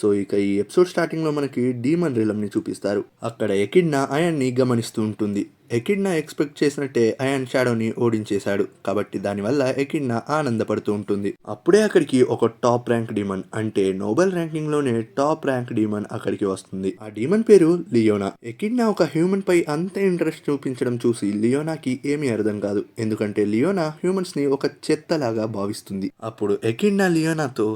So ఇక ఈ episode starting లో మనకి డీమన్ రిలమ్ ని చూపిస్తారు. అక్కడ ఎకిడ్నా అయాన్ ని గమనిస్తూ ఉంటుంది. ఎకిడ్నా ఎక్స్పెక్ట్ చేసినట్టే అయాన్ షాడోని ఓడించేశాడు కాబట్టి దానివల్ల ఎకిడ్నా ఆనందపడుతూ ఉంటుంది. అప్పుడే అక్కడికి ఒక టాప్ ర్యాంక్ డీమన్, అంటే నోబెల్ ర్యాంకింగ్ లోనే టాప్ ర్యాంక్ డీమన్ అక్కడికి వస్తుంది. ఆ డీమన్ పేరు లియోనా. ఎకిడ్నా ఒక హ్యూమన్ పై అంత ఇంట్రెస్ట్ చూపించడం చూసి లియోనాకి ఏమీ అర్థం కాదు, ఎందుకంటే లియోనా హ్యూమన్స్ ని ఒక చెత్తలాగా భావిస్తుంది. అప్పుడు ఎకిడ్నా లియోనాతో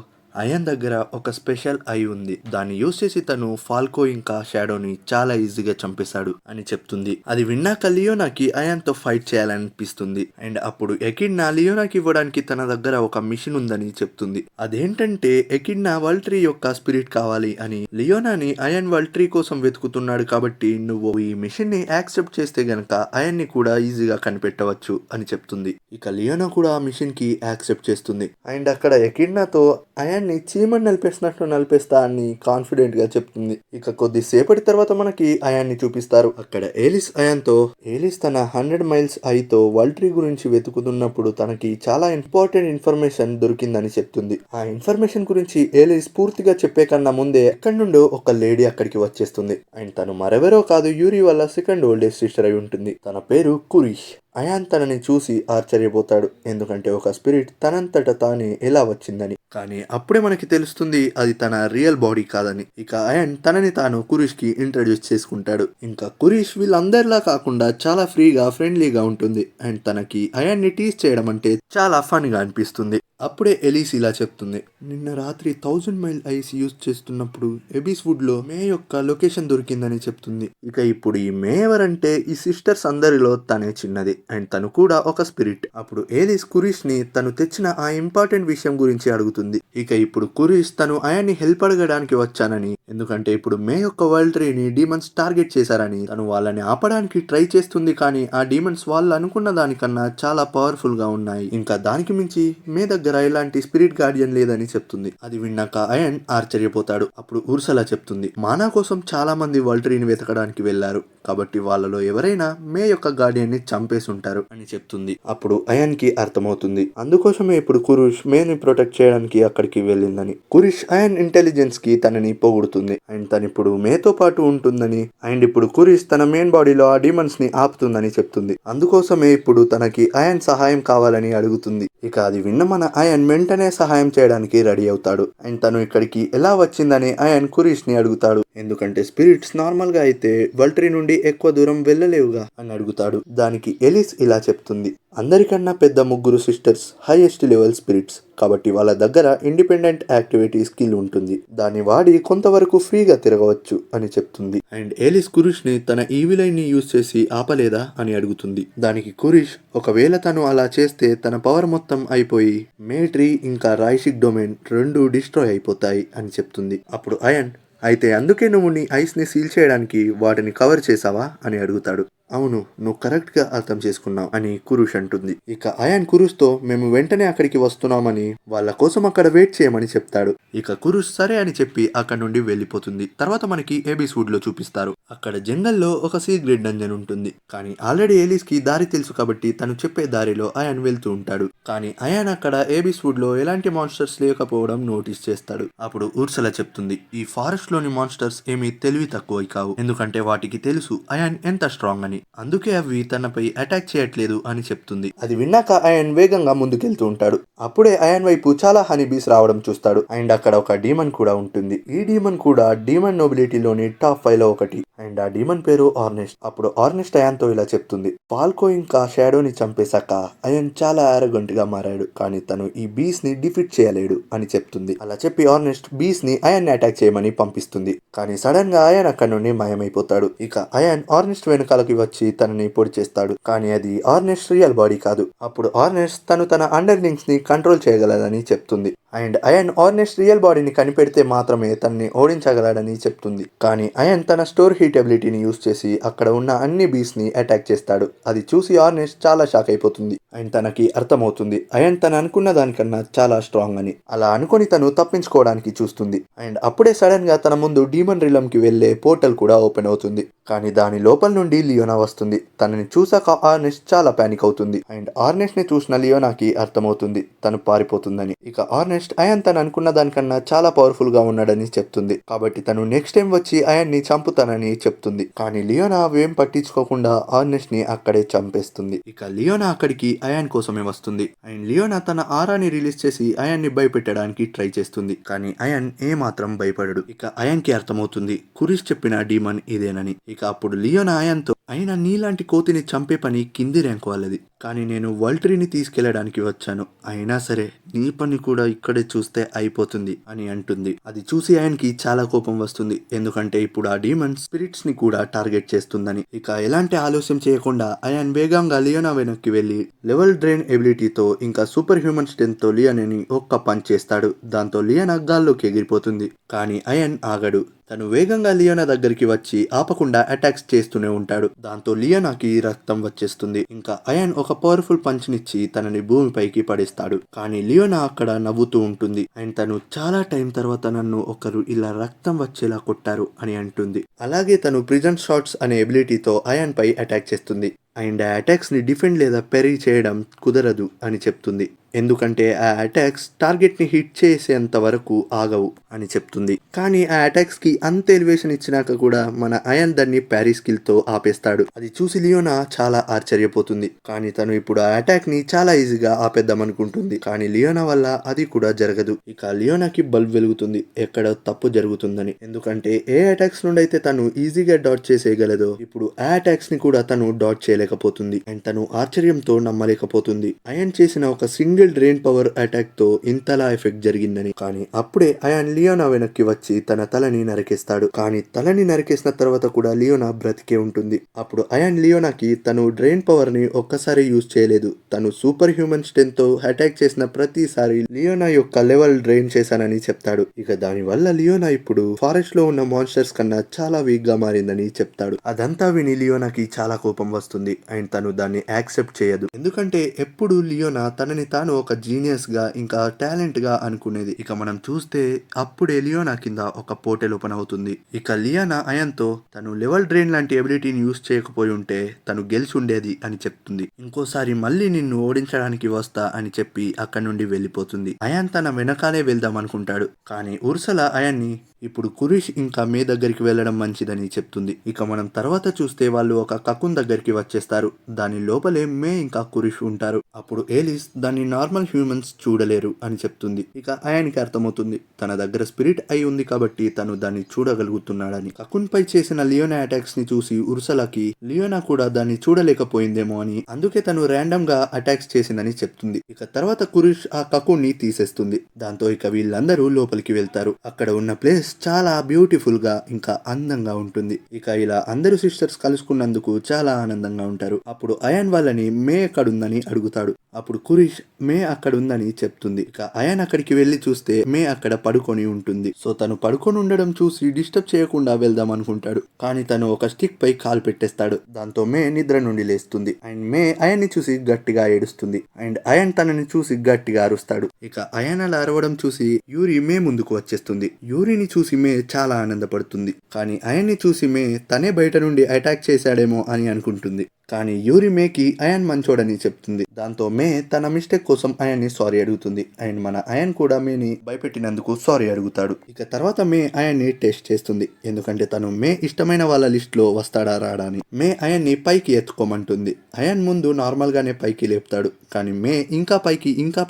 అయాన్ దగ్గర ఒక స్పెషల్ ఐ ఉంది, దాన్ని యూస్ చేసి తను ఫాల్కో ఇంకా షాడోని చాలా ఈజీగా చంపేశాడు అని చెప్తుంది. అది విన్నాక లియోనాకి అయాన్ తో ఫైట్ చేయాలనిపిస్తుంది. అండ్ అప్పుడు ఎకిడ్నా లియోనాకి ఇవ్వడానికి తన దగ్గర ఒక మిషన్ ఉందని చెప్తుంది. అదేంటంటే ఎకిడ్నా వరల్డ్ ట్రీ యొక్క స్పిరిట్ కావాలి అని. లియోనాని అయాన్ వరల్డ్ ట్రీ కోసం వెతుకుతున్నాడు కాబట్టి నువ్వు ఈ మిషన్ ని యాక్సెప్ట్ చేస్తే గనక అయాన్ ని కూడా ఈజీగా కనిపెట్టవచ్చు అని చెప్తుంది. ఇక లియోనా కూడా ఆ మిషన్ కి యాక్సెప్ట్ చేస్తుంది. అండ్ అక్కడ ఎకిడ్నాతో అయాన్ చీమని నలిపేసినట్టు నలిపేస్తా అని కాన్ఫిడెంట్ గా చెప్తుంది. ఇక కొద్దిసేపటి తర్వాత మనకి అయాన్ ని చూపిస్తారు. అక్కడ ఏలిస్ అయాన్ తో, ఏలిస్ తన 100 మైల్స్ ఐతో వరల్డ్ ట్రీ గురించి వెతుకుతున్నప్పుడు తనకి చాలా ఇంపార్టెంట్ ఇన్ఫర్మేషన్ దొరికిందని చెప్తుంది. ఆ ఇన్ఫర్మేషన్ గురించి ఏలిస్ పూర్తిగా చెప్పే కన్నా ముందే ఎక్కడి నుండో ఒక లేడీ అక్కడికి వచ్చేస్తుంది. అండ్ తను మరెవరో కాదు, యూరి వాళ్ళ సెకండ్ ఓల్డెస్ట్ సిస్టర్ అయి ఉంటుంది. తన పేరు కురిష్. అయాన్ తనని చూసి ఆశ్చర్యపోతాడు, ఎందుకంటే ఒక స్పిరిట్ తనంతట తానే ఎలా వచ్చిందని. కానీ అప్పుడే మనకి తెలుస్తుంది అది తన రియల్ బాడీ కాదని. ఇక అయాన్ తనని తాను కురిష్ కి ఇంట్రడ్యూస్ చేసుకుంటాడు. ఇంకా కురిష్ వీళ్ళందరిలా కాకుండా చాలా ఫ్రీగా ఫ్రెండ్లీగా ఉంటుంది. అండ్ తనకి అయాన్ ని టీస్ చేయడం అంటే చాలా ఫన్ గా అనిపిస్తుంది. అప్పుడే ఎలిస్ ఇలా చెప్తుంది, నిన్న రాత్రి 1000 మైల్ ఐస్ యూజ్ చేస్తున్నప్పుడు ఎబిస్ వుడ్ లో మే యొక్క లొకేషన్ దొరికిందని చెప్తుంది. ఇక ఇప్పుడు ఈ మే ఎవరంటే ఈ సిస్టర్స్ అందరిలో తనే చిన్నది. అండ్ తను కూడా ఒక స్పిరిట్. అప్పుడు ఏలిస్ కురిష్ ని తను తెచ్చిన ఆ ఇంపార్టెంట్ విషయం గురించి అడుగుతుంది. ఇక ఇప్పుడు కురిష్ తను అయాన్ని హెల్ప్ అడగడానికి వచ్చానని, ఎందుకంటే ఇప్పుడు మే యొక్క వరల్డ్ ట్రీని డీమన్స్ టార్గెట్ చేశారని, తను వాళ్ళని ఆపడానికి ట్రై చేస్తుంది. కానీ ఆ డీమన్స్ వాళ్ళు అనుకున్న దానికన్నా చాలా పవర్ఫుల్ గా ఉన్నాయి. ఇంకా దానికి మించి మే దగ్గర ఇలాంటి స్పిరిట్ గార్డియన్ లేదని చెప్తుంది. అది విన్నాక అయాన్ ఆశ్చర్యపోతాడు. అప్పుడు ఉర్సలా చెప్తుంది, మానా కోసం చాలా మంది వరల్డ్ ట్రీని వెతకడానికి వెళ్లారు కాబట్టి వాళ్ళలో ఎవరైనా మే యొక్క గార్డియన్ ని చంపేసి ఉంటారు అని చెప్తుంది. అప్పుడు అయాన్ కి అర్థమవుతుంది, అందుకోసమే ఇప్పుడు కురిష్ మేని ప్రొటెక్ట్ చేయడానికి అక్కడికి వెళ్ళిందని. కురిష్ అయాన్ ఇంటెలిజెన్స్ కి తనని పొగుడుతుంది. అండ్ తను ఇప్పుడు మేతో పాటు ఉంటుందని, అండ్ ఇప్పుడు కురిష్ తన మెయిన్ బాడీలో ఆ డీమన్స్ ని ఆపుతుందని చెప్తుంది. అందుకోసమే ఇప్పుడు తనకి అయాన్ సహాయం కావాలని అడుగుతుంది. ఇక అది విన్న మన అయాన్ వెంటనే సహాయం చేయడానికి రెడీ అవుతాడు. అండ్ తను ఇక్కడికి ఎలా వచ్చిందని అయాన్ కురిష్ ని అడుగుతాడు, ఎందుకంటే స్పిరిట్స్ నార్మల్ గా అయితే వరల్డ్ ట్రీ నుండి ఎక్కువ దూరం వెళ్ళలేవుగా అని అడుగుతాడు. దానికి ఎలిస్ ఇలా చెప్తుంది, అందరికన్నా పెద్ద ముగ్గురు సిస్టర్స్ హైయెస్ట్ లెవెల్ స్పిరిట్స్ కాబట్టి వాళ్ళ దగ్గర ఇండిపెండెంట్ యాక్టివిటీ స్కిల్ ఉంటుంది, దాన్ని వాడి కొంతవరకు ఫ్రీగా తిరగవచ్చు అని చెప్తుంది. అండ్ ఏలిస్ కురిష్ ని తన ఈవిలైన్ ని యూజ్ చేసి ఆపలేదా అని అడుగుతుంది. దానికి కురిష్, ఒకవేళ తను అలా చేస్తే తన పవర్ మొత్తం అయిపోయి మే ట్రీ ఇంకా రాయిషిక్ డొమైన్ రెండు డిస్ట్రాయ్ అయిపోతాయి అని చెప్తుంది. అప్పుడు అయాన్, అయితే అందుకే నువ్వు నీ ఐస్ ని సీల్ చేయడానికి వాటిని కవర్ చేసావా అని అడుగుతాడు. అవును, నువ్వు కరెక్ట్ గా అర్థం చేసుకున్నావు అని కురుష్ అంటుంది. ఇక అయాన్ కురుష్ తో మేము వెంటనే అక్కడికి వస్తున్నామని, వాళ్ళ కోసం అక్కడ వెయిట్ చేయమని చెప్తాడు. ఇక కురుష్ సరే అని చెప్పి అక్కడ నుండి వెళ్ళిపోతుంది. తర్వాత మనకి ఎబిస్ వుడ్ లో చూపిస్తారు. అక్కడ జంగల్లో ఒక సీక్రెట్ డంజన్ ఉంటుంది. కానీ ఆల్రెడీ ఏలిస్ కి దారి తెలుసు కాబట్టి తను చెప్పే దారిలో అయాన్ వెళ్తూ ఉంటాడు. కానీ అయాన్ అక్కడ ఎబిస్ వుడ్ లో ఎలాంటి మాన్స్టర్స్ లేకపోవడం నోటీస్ చేస్తాడు. అప్పుడు ఉర్సలా చెప్తుంది, ఈ ఫారెస్ట్ లోని మాన్స్టర్స్ ఏమీ తెలివి తక్కువ కావు, ఎందుకంటే వాటికి తెలుసు అయాన్ ఎంత స్ట్రాంగ్ అని, అందుకే అవి తనపై అటాక్ చేయట్లేదు అని చెప్తుంది. అది విన్నాక అయాన్ వేగంగా ముందుకెళ్తూ ఉంటాడు. అప్పుడే అయాన్ వైపు చాలా హనీబీస్ రావడం చూస్తాడు. అండ్ అక్కడ ఒక డీమన్ కూడా ఉంటుంది. ఈ డీమన్ కూడా డీమన్ నోబిలిటీలోని టాప్ 5 లో ఒకటి. అండ్ ఆ డీమన్ పేరు ఆర్నెస్ట్. అప్పుడు ఆర్నెస్ట్ అయాన్ తో ఇలా చెప్తుంది, ఫాల్కో ఇంకా షాడోని చంపేశాక అయాన్ చాలా ఆరోగెంట్ గా మారాడు, కానీ తను ఈ బీస్ ని డిఫీట్ చేయలేడు అని చెప్తుంది. అలా చెప్పి ఆర్నెస్ట్ బీస్ ని అయాన్ ని అటాక్ చేయమని పంపిస్తుంది. కానీ సడన్ గా అయాన్ అక్కడ నుండి మాయమైపోతాడు. ఇక అయాన్ ఆర్నెస్ట్ వెనకాలకి వచ్చి తనని పొడి చేస్తాడు. కానీ అది ఆర్నెస్ట్ రియల్ బాడీ కాదు. అప్పుడు ఆర్నెస్ట్ తను తన అండర్లింగ్స్ ని కంట్రోల్ చేయగలదని చెప్తుంది. అండ్ అయాన్ ఆర్నెస్ట్ రియల్ బాడీని కనిపెడితే మాత్రమే తనని ఓడించగలడని చెప్తుంది. కానీ అయాన్ తన స్టోర్ హీట్ ఎబిలిటీని యూజ్ చేసి అక్కడ ఉన్న అన్ని బీస్ ని అటాక్ చేస్తాడు. అది చూసి ఆర్నెస్ట్ చాలా షాక్ అయిపోతుంది. అండ్ తనకి అర్థమవుతుంది అయాన్ తను అనుకున్న దానికన్నా చాలా స్ట్రాంగ్ అని. అలా అనుకుని తను తప్పించుకోవడానికి చూస్తుంది. అండ్ అప్పుడే సడన్ గా తన ముందు డీమన్ రిలమ్ కి వెళ్లే పోర్టల్ కూడా ఓపెన్ అవుతుంది. కానీ దాని లోపల నుండి లియోనా వస్తుంది. తనని చూసాక ఆర్నెస్ట్ చాలా పానిక్ అవుతుంది. అండ్ ఆర్నెస్ట్ ని చూసిన లియోనాకి అర్థమవుతుంది తను పారిపోతుందని. ఇక ఆర్నెస్ట్ ఆనెస్ట్ అయాన్ తను అనుకున్న దానికన్నా చాలా పవర్ఫుల్ గా ఉన్నాడని చెప్తుంది. కాబట్టి తను నెక్స్ట్ టైం వచ్చి అయాన్ ని చంపుతానని చెప్తుంది. కానీ లియోనా అవేం పట్టించుకోకుండా ఆనెస్ట్ ని అక్కడే చంపేస్తుంది. ఇక లియోనా అక్కడికి అయాన్ కోసమే వస్తుంది. అండ్ లియోనా తన ఆరాని రిలీజ్ చేసి అయాన్ ని భయపెట్టడానికి ట్రై చేస్తుంది. కానీ అయాన్ ఏమాత్రం భయపడడు. ఇక అయాన్ కి అర్థమవుతుంది కురిష్ చెప్పిన డీమన్ ఇదేనని. ఇక అప్పుడు లియోనా అయాన్ తో అయినా నీలాంటి కోతిని చంపే పని కింది ర్యాంక్ వాళ్ళది, కానీ నేను వల్టరీని తీసుకెళ్లడానికి వచ్చాను, అయినా సరే నీ పని కూడా ఇక్కడే చూస్తే అయిపోతుంది అని అంటుంది. అది చూసి ఆయనకి చాలా కోపం వస్తుంది, ఎందుకంటే ఇప్పుడు ఆ డీమన్ స్పిరిట్స్ ని కూడా టార్గెట్ చేస్తుందని. ఇక ఎలాంటి ఆలస్యం చేయకుండా అయాన్ వేగంగా లియోనా వెనక్కి వెళ్లి లెవెల్ డ్రైన్ ఎబిలిటీతో ఇంకా సూపర్ హ్యూమన్ స్ట్రెంత్ తో లియోనాని ఒక్క పంచ్ చేస్తాడు. దాంతో లియోనా గాల్లోకి ఎగిరిపోతుంది. కానీ అయాన్ ఆగడు. తను వేగంగా లియోనా దగ్గరికి వచ్చి ఆపకుండా అటాక్స్ చేస్తూనే ఉంటాడు. దాంతో లియోనాకి రక్తం వచ్చేస్తుంది. ఇంకా అయాన్ ఒక పవర్ఫుల్ పంచ్ నిచ్చి తనని భూమిపైకి పడేస్తాడు. కానీ లియోనా అక్కడ నవ్వుతూ ఉంటుంది. అండ్ తను చాలా టైం తర్వాత నన్ను ఒకరు ఇలా రక్తం వచ్చేలా కొట్టారు అని అంటుంది. అలాగే తను ప్రిజన్ షాట్స్ అనే ఎబిలిటీతో అయాన్ పై అటాక్ చేస్తుంది. అండ్ ఆ అటాక్స్ ని డిఫెండ్ లేదా పెరీ చేయడం కుదరదు అని చెప్తుంది, ఎందుకంటే ఆ అటాక్స్ టార్గెట్ ని హిట్ చేసేంత వరకు ఆగవు అని చెప్తుంది. కానీ ఆ అటాక్స్ కి అంత ఎలివేషన్ ఇచ్చినాక కూడా మన అయాన్ దాన్ని ప్యారీ స్కిల్ తో ఆపేస్తాడు. అది చూసి లియోనా చాలా ఆశ్చర్యపోతుంది. కానీ తను ఇప్పుడు ఆ అటాక్ ని చాలా ఈజీగా ఆపేద్దాం అనుకుంటుంది. కానీ లియోనా వల్ల అది కూడా జరగదు. ఇక లియోనాకి బల్బ్ వెలుగుతుంది ఎక్కడ తప్పు జరుగుతుందని. ఎందుకంటే ఏ అటాక్స్ నుండి అయితే తను ఈజీగా డాట్ చేసేయగలదో ఇప్పుడు ఆ అటాక్స్ ని కూడా తను డాట్ చేయలేకపోతుంది. అండ్ తను ఆశ్చర్యంతో నమ్మలేకపోతుంది అయాన్ చేసిన ఒక సింగిల్ డ్రైన్ పవర్ అటాక్ తో ఇంతలా ఎఫెక్ట్ జరిగిందని. కానీ అప్పుడే అయాన్ లియోనా వెనక్కి వచ్చి తన తలని నరికేస్తాడు. కానీ తలని నరికేసిన తర్వాత కూడా లియోనా బ్రతికే ఉంటుంది. అప్పుడు అయాన్ లియోనాకి తను డ్రైన్ పవర్ ని ఒక్కసారి యూజ్ చేయలేదు, తను సూపర్ హ్యూమన్ స్ట్రెంత్ తో అటాక్ చేసిన ప్రతిసారి లియోనా యొక్క లెవెల్ డ్రైన్ చేశానని చెప్తాడు. ఇక దాని వల్ల లియోనా ఇప్పుడు ఫారెస్ట్ లో ఉన్న మాన్స్టర్స్ కన్నా చాలా వీక్ గా మారిందని చెప్తాడు. అదంతా విని లియోనాకి చాలా కోపం వస్తుంది. అండ్ తను దాన్ని యాక్సెప్ట్ చేయదు, ఎందుకంటే ఎప్పుడు లియోనా తనని తాను ఒక జీనియస్ గా ఇంకా టాలెంట్ గా అనుకునేది. ఇక మనం చూస్తే అప్పుడే లియోనా కింద ఒక పోర్టల్ ఓపెన్ అవుతుంది. ఇక లియోనా అయాన్ తో తను లెవెల్ డ్రైన్ లాంటి ఎబిలిటీని యూజ్ చేయకపోయి ఉంటే తను గెలిచి ఉండేది అని చెప్తుంది. ఇంకోసారి మళ్ళీ నిన్ను ఓడించడానికి వస్తా అని చెప్పి అక్కడి నుండి వెళ్ళిపోతుంది. అయాన్ తన వెనకాలే వెళ్దాం అనుకుంటాడు. కానీ ఉర్సలా అయాన్ ని ఇప్పుడు కురిష్ ఇంకా మే దగ్గరికి వెళ్ళడం మంచిదని చెప్తుంది. ఇక మనం తర్వాత చూస్తే వాళ్ళు ఒక కకున్ దగ్గరికి వచ్చేస్తారు. దాని లోపలే మే ఇంకా కురిష్ ఉంటారు. అప్పుడు ఏలిస్ దాన్ని నార్మల్ హ్యూమన్స్ చూడలేరు అని చెప్తుంది. ఇక అయాన్కి అర్థమవుతుంది తన దగ్గర స్పిరిట్ అయి ఉంది కాబట్టి తను దాన్ని చూడగలుగుతున్నాడని. కకున్ పై చేసిన లియోనా అటాక్స్ ని చూసి ఉర్సలాకి లియోనా కూడా దాన్ని చూడలేకపోయిందేమో అని, అందుకే తను ర్యాండమ్ గా అటాక్స్ చేసిందని చెప్తుంది. ఇక తర్వాత కురిష్ ఆ కకున్ ని తీసేస్తుంది. దాంతో ఇక వీళ్ళందరూ లోపలికి వెళ్తారు. అక్కడ ఉన్న ప్లేస్ చాలా బ్యూటిఫుల్ గా ఇంకా అందంగా ఉంటుంది. ఇక ఇలా అందరూ సిస్టర్స్ కలుసుకున్నందుకు చాలా ఆనందంగా ఉంటారు. అప్పుడు అయాన్ వాళ్ళని మే ఎక్కడుందని అడుగుతాడు. అప్పుడు కురిష్ మే అక్కడ ఉందని చెప్తుంది. ఇక అయాన్ అక్కడికి వెళ్లి చూస్తే మే అక్కడ పడుకొని ఉంటుంది. సో తను పడుకొని ఉండడం చూసి డిస్టర్బ్ చేయకుండా వెళ్దాం అనుకుంటాడు. కానీ తను ఒక స్టిక్ పై కాలు పెట్టేస్తాడు. దాంతో మే నిద్ర నుండి లేస్తుంది. అండ్ మే అయాన్ ని చూసి గట్టిగా ఏడుస్తుంది. అండ్ అయాన్ తనని చూసి గట్టిగా అరుస్తాడు. ఇక అయాన్ అలా అరవడం చూసి యూరి మే ముందుకు వచ్చేస్తుంది. యూరిని చూసి మే చాలా ఆనందపడుతుంది. కానీ అయాన్ ని చూసి మే తనే బయట నుండి అటాక్ చేశాడేమో అని అనుకుంటుంది. కానీ యూరి మేకి అయాన్ మంచోడని చెప్తుంది. దాంతో మే తన మిస్టేక్ కోసం అయాన్ ని సారీ అడుగుతుంది. అండ్ మన అయాన్ కూడా మేని భయపెట్టినందుకు సారీ అడుగుతాడు. ఇక తర్వాత మే అయాన్ ని టెస్ట్ చేస్తుంది, ఎందుకంటే తను మే ఇష్టమైన వాళ్ళ లిస్ట్ లో వస్తాడా రాడా అని. మే అయాన్ ని పైకి ఎత్తుకోమంటుంది. అయాన్ ముందు నార్మల్ గానే పైకి లేపుతాడు. కానీ మే ఇంకా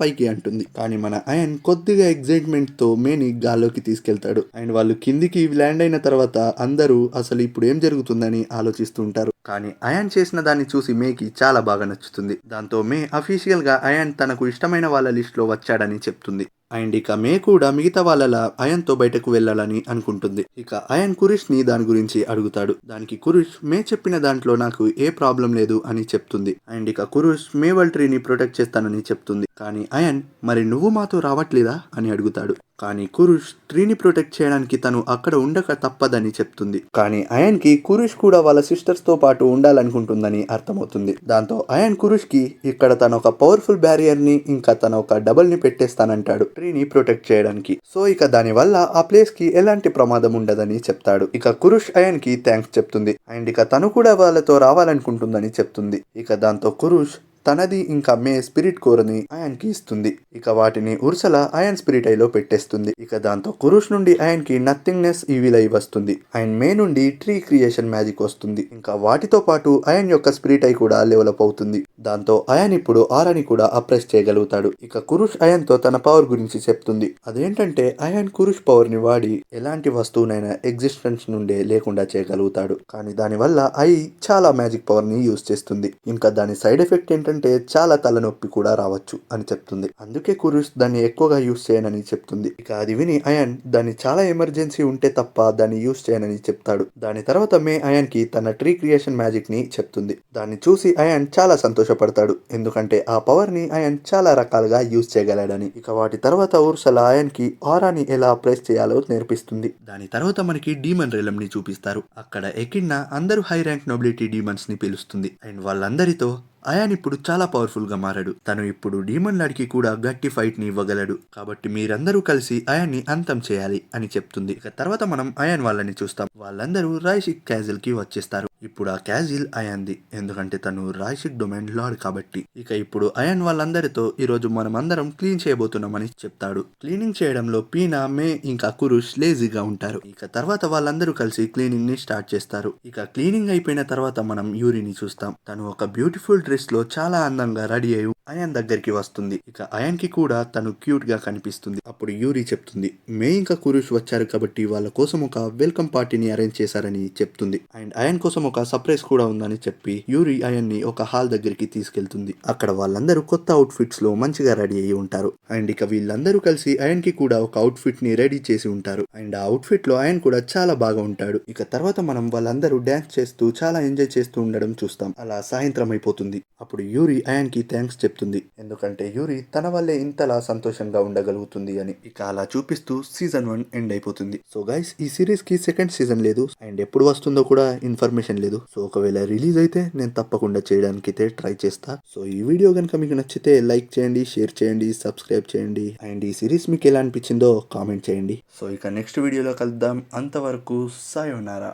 పైకి అంటుంది. కానీ మన అయాన్ కొద్దిగా ఎగ్జైట్మెంట్ తో మేని గాల్లోకి తీసుకెళ్తాడు. అండ్ వాళ్ళు కిందికి ల్యాండ్ అయిన తర్వాత అందరూ అసలు ఇప్పుడు ఏం జరుగుతుందని ఆలోచిస్తుంటారు. కానీ అయాన్ చేసిన దాన్ని చూసి మేకి చాలా బాగా నచ్చుతుంది. దాంతో మే అఫీషియల్ గా అయాన్ తనకు ఇష్టమైన వాళ్ళ లిస్ట్ లో వచ్చాడని చెప్తుంది. అండ్ ఇక మే కూడా మిగతా వాళ్ళలా అయాన్ తో బయటకు వెళ్ళాలని అనుకుంటుంది. ఇక అయాన్ కురిష్ ని దాని గురించి అడుగుతాడు. దానికి కురిష్ మే చెప్పిన దాంట్లో నాకు ఏ ప్రాబ్లం లేదు అని చెప్తుంది. అండ్ ఇక కురిష్ మే వల్టరీని ప్రొటెక్ట్ చేస్తానని చెప్తుంది. కానీ అయాన్ మరి నువ్వు మాతో రావట్లేదా అని అడుగుతాడు. కానీ కురుష్ ట్రీని ప్రొటెక్ట్ చేయడానికి తను అక్కడ ఉండక తప్పదని చెప్తుంది. కానీ అయాన్ కి కురుష్ కూడా వాళ్ళ సిస్టర్స్ తో పాటు ఉండాలనుకుంటుందని అర్థమవుతుంది. దాంతో అయాన్ కురుష్ కి ఇక్కడ తన ఒక పవర్ఫుల్ బ్యారియర్ ని ఇంకా తన ఒక డబల్ ని పెట్టేస్తానంటాడు ట్రీని ప్రొటెక్ట్ చేయడానికి. సో ఇక దాని వల్ల ఆ ప్లేస్ కి ఎలాంటి ప్రమాదం ఉండదని చెప్తాడు. ఇక కురుష్ అయాన్ కి థ్యాంక్స్ చెప్తుంది. అండ్ ఇక తను కూడా వాళ్ళతో రావాలనుకుంటుందని చెప్తుంది. ఇక దాంతో కురుష్ తనది ఇంకా మే స్పిరిట్ కోర్ ని అయాన్ కి ఇస్తుంది. ఇక వాటిని ఉర్సలా అయాన్ స్పిరిట్ ఐలో పెట్టేస్తుంది. ఇక దాంతో కురుష్ నుండి అయాన్ కి నథింగ్నెస్ ఈవిల్ ఐ వస్తుంది అండ్ మే నుండి ట్రీ క్రియేషన్ మ్యాజిక్ వస్తుంది. ఇంకా వాటితో పాటు అయాన్ యొక్క స్పిరిట్ ఐ కూడా డెవలప్ అవుతుంది. దాంతో అయాన్ ఇప్పుడు ఆరాని కూడా అప్రెస్ చేయగలుగుతాడు. ఇక కురుష్ అయాన్ తో తన పవర్ గురించి చెప్తుంది. అదేంటంటే అయాన్ కురుష్ పవర్ ని వాడి ఎలాంటి వస్తువునైనా ఎగ్జిస్టెన్స్ నుండే లేకుండా చేయగలుగుతాడు. కానీ దానివల్ల ఐ చాలా మ్యాజిక్ పవర్ ని యూజ్ చేస్తుంది. ఇంకా దాని సైడ్ ఎఫెక్ట్ ఏంటంటే చాలా తలనొప్పి కూడా రావచ్చు అని చెప్తుంది. అందుకే కురుష్ దాన్ని ఎక్కువగా యూజ్ చేయనని చెప్తుంది. ఇక అది విని అయాన్ దాన్ని చాలా ఎమర్జెన్సీ ఉంటే తప్ప దాన్ని యూజ్ చేయనని చెప్తాడు. దాని తర్వాత మే అయాన్ కి తన ట్రీ క్రియేషన్ మ్యాజిక్ ని చెప్తుంది. దాన్ని చూసి అయాన్ చాలా సంతోషపడతాడు. ఎందుకంటే ఆ పవర్ ని అయాన్ చాలా రకాలుగా యూజ్ చేయగలడని. ఇక వాటి తర్వాత ఉర్సలా అయాన్ కి ఆరాని ఎలా ప్రెస్ చేయాలో నేర్పిస్తుంది. దాని తర్వాత మనకి డీమన్ రిలమ్ ని చూపిస్తారు. అక్కడ ఎకిడ్నా అందరూ హై ర్యాంక్ నోబిలిటీ డీమన్స్ ని పిలుస్తుంది అండ్ వాళ్ళందరితో అయాన్ ఇప్పుడు చాలా పవర్ఫుల్ గా మారాడు. తను ఇప్పుడు డీమన్ లాడికి కూడా గట్టి ఫైట్ ని ఇవ్వగలడు. కాబట్టి మీరందరూ కలిసి అయాన్ ని అంతం చేయాలి అని చెప్తుంది. ఇక తర్వాత మనం అయాన్ వాళ్ళని చూస్తాం. వాళ్ళందరూ రాయ్షిక్ క్యాజిల్ కి వచ్చేస్తారు. ఇప్పుడు ఆ క్యాజిల్ అయాన్ది. ఎందుకంటే తను రాయ్షిక్ డొమైన్ లార్డ్ కాబట్టి. ఇక ఇప్పుడు అయాన్ వాళ్ళందరితో ఈరోజు మనం అందరం క్లీన్ చేయబోతున్నామని చెప్తాడు. క్లీనింగ్ చేయడంలో పీనా, మే ఇంకా కురుష్ లేజీగా ఉంటారు. ఇక తర్వాత వాళ్ళందరూ కలిసి క్లీనింగ్ ని స్టార్ట్ చేస్తారు. ఇక క్లీనింగ్ అయిపోయిన తర్వాత మనం యూరిని చూస్తాం. తను ఒక బ్యూటిఫుల్ డ్రెస్ లో చాలా అందంగా రెడీ అయి అయాన్ దగ్గరికి వస్తుంది. ఇక అయాన్ కి కూడా తను క్యూట్ గా కనిపిస్తుంది. అప్పుడు యూరి చెప్తుంది, మే ఇంకా కురుష్ వచ్చారు కాబట్టి వాళ్ళ కోసం ఒక వెల్కమ్ పార్టీని అరేంజ్ చేశారని చెప్తుంది. అండ్ అయాన్ కోసం ఒక సర్ప్రైజ్ కూడా ఉందని చెప్పి యూరి అయాన్ ని ఒక హాల్ దగ్గరికి తీసుకెళ్తుంది. అక్కడ వాళ్ళందరూ కొత్త అవుట్ ఫిట్స్ లో మంచిగా రెడీ అయ్యి ఉంటారు. అండ్ ఇక వీళ్ళందరూ కలిసి అయాన్ కి కూడా ఒక అవుట్ ఫిట్ ని రెడీ చేసి ఉంటారు. అండ్ ఆ అవుట్ ఫిట్ లో అయాన్ కూడా చాలా బాగా ఉంటాడు. ఇక తర్వాత మనం వాళ్ళందరూ డాన్స్ చేస్తూ చాలా ఎంజాయ్ చేస్తూ ఉండడం చూస్తాం. అలా సాయంత్రం అయిపోతుంది. అప్పుడు యూరి అయాన్ కి థ్యాంక్స్ చెప్తుంది. ఎందుకంటే యూరి తన వల్లే ఇంతలా సంతోషంగా ఉండగలుగుతుంది అని. ఇక అలా చూపిస్తూ సీజన్ 1 ఎండ్ అయిపోతుంది. సో గైస్, ఈ సిరీస్ కి సెకండ్ సీజన్ లేదు అండ్ ఎప్పుడు వస్తుందో కూడా ఇన్ఫర్మేషన్ లేదు. సో ఒకవేళ రిలీజ్ అయితే నేను తప్పకుండా చేయడానికి అయితే ట్రై చేస్తా. సో ఈ వీడియో కనుక మీకు నచ్చితే లైక్ చేయండి, షేర్ చేయండి, సబ్స్క్రైబ్ చేయండి అండ్ ఈ సిరీస్ మీకు ఎలా అనిపించిందో కామెంట్ చేయండి. సో ఇక నెక్స్ట్ వీడియోలో కలుద్దాం. అంతవరకు సాయోనారా.